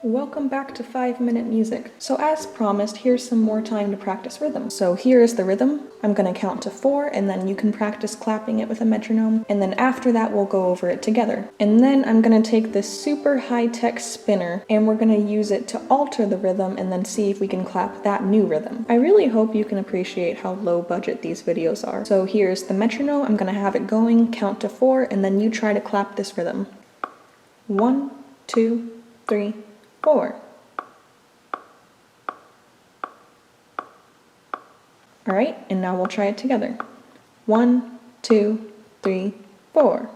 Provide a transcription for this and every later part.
Welcome back to 5-Minute Music. So as promised, here's some more time to practice rhythm. So here is the rhythm. I'm gonna count to 4 and then you can practice clapping it with a metronome. And then after that, we'll go over it together. And then I'm gonna take this super high-tech spinner and we're gonna use it to alter the rhythm and then see if we can clap that new rhythm. I really hope you can appreciate how low budget these videos are. So here's the metronome. I'm gonna have it going, count to 4, and then you try to clap this rhythm. 1, 2, 3, 4. All right, and now we'll try it together. 1, 2, 3, 4.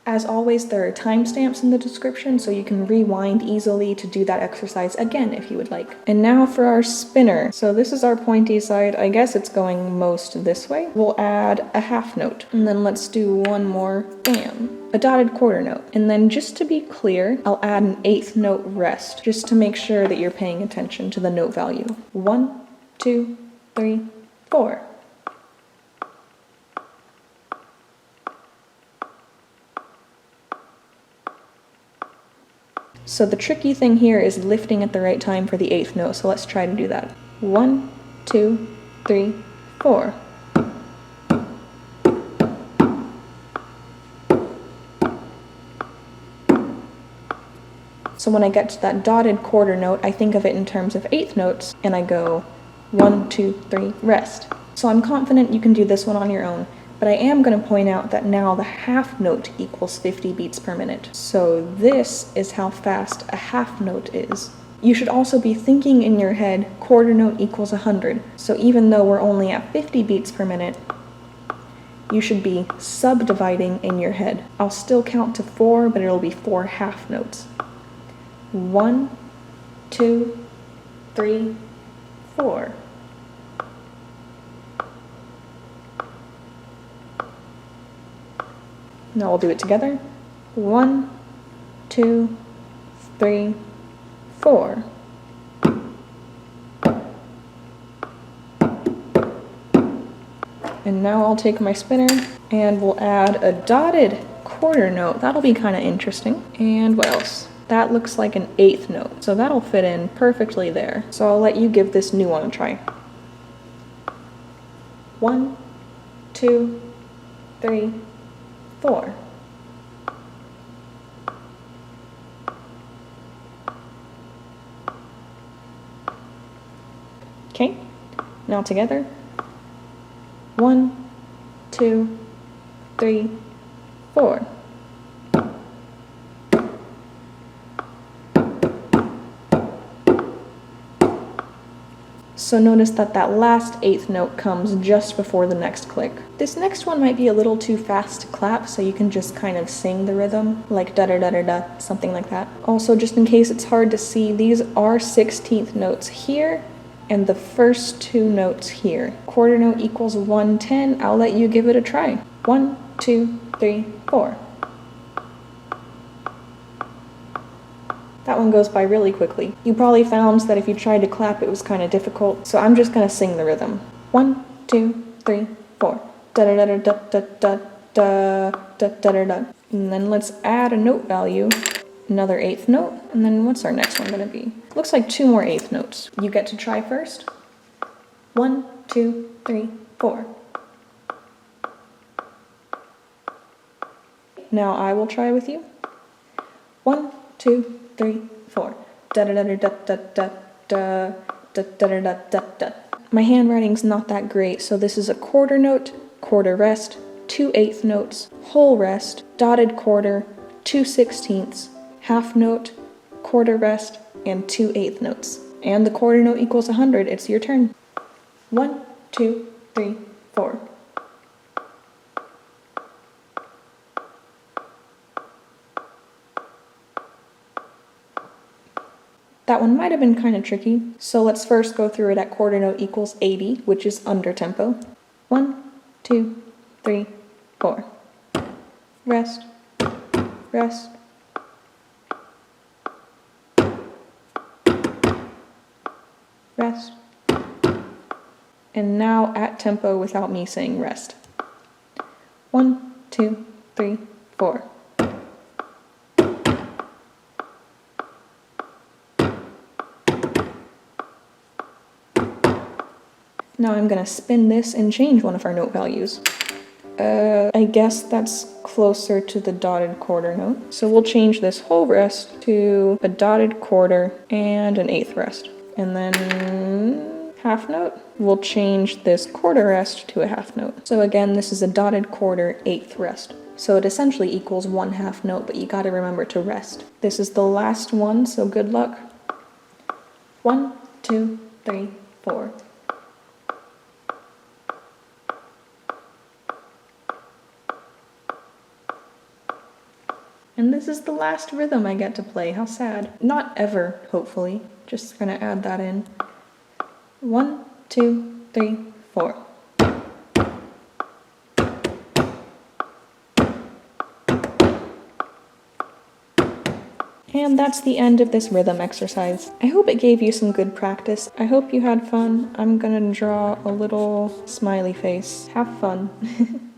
As always, there are timestamps in the description, so you can rewind easily to do that exercise again if you would like. And now for our spinner. So this is our pointy side. I guess it's going most this way. We'll add a half note. And then let's do one more, bam, a dotted quarter note. And then just to be clear, I'll add an 8th note rest, just to make sure that you're paying attention to the note value. 1, 2, 3, 4. So the tricky thing here is lifting at the right time for the 8th note, so let's try to do that. 1, 2, 3, 4. So when I get to that dotted quarter note, I think of it in terms of 8th notes, and I go 1, 2, 3, rest. So I'm confident you can do this one on your own. But I am going to point out that now the half note equals 50 beats per minute. So this is how fast a half note is. You should also be thinking in your head, quarter note equals 100. So even though we're only at 50 beats per minute, you should be subdividing in your head. I'll still count to 4, but it'll be 4 half notes. 1, 2, 3, 4. Now we'll do it together. 1, 2, 3, 4. And now I'll take my spinner and we'll add a dotted quarter note. That'll be kind of interesting. And what else? That looks like an 8th note, so that'll fit in perfectly there. So I'll let you give this new one a try. 1, 2, 3, 4. Okay, now together. 1, 2, 3, 4. So notice that that last 8th note comes just before the next click. This next one might be a little too fast to clap, so you can just kind of sing the rhythm, like da-da-da-da-da, something like that. Also, just in case it's hard to see, these are 16th notes here, and the first 2 notes here. Quarter note equals 110, I'll let you give it a try. 1, 2, 3, 4. That one goes by really quickly. You probably found that if you tried to clap, it was kind of difficult, so I'm just gonna sing the rhythm. 1, 2, 3, 4. Da da da da da da da da da da da. And then let's add a note value, another 8th note, and then what's our next one gonna be? Looks like 2 more 8th notes. You get to try first. 1, 2, 3, 4. Now I will try with you. 1, 2, 3, 4. Da da da da da da da da da da da da da. My handwriting's not that great, so this is a quarter note, quarter rest, 2 8th notes, whole rest, dotted quarter, 2 16ths, half note, quarter rest, and 2 8th notes. And the quarter note equals 100. It's your turn. 1, 2, 3, 4. That one might have been kind of tricky, so let's first go through it at quarter note equals 80, which is under tempo. 1, 2, 3, 4. Rest, rest. Rest. And now at tempo without me saying rest. 1, 2, 3, 4. Now I'm gonna spin this and change one of our note values. I guess that's closer to the dotted quarter note. So we'll change this whole rest to a dotted quarter and an eighth rest. And then half note, we'll change this quarter rest to a half note. So again, this is a dotted quarter eighth rest. So it essentially equals 1 half note, but you gotta remember to rest. This is the last one, so good luck. 1, 2, 3, 4. And this is the last rhythm I get to play. How sad. Not ever, hopefully. Just gonna add that in. 1, 2, 3, 4. And that's the end of this rhythm exercise. I hope it gave you some good practice. I hope you had fun. I'm gonna draw a little smiley face. Have fun.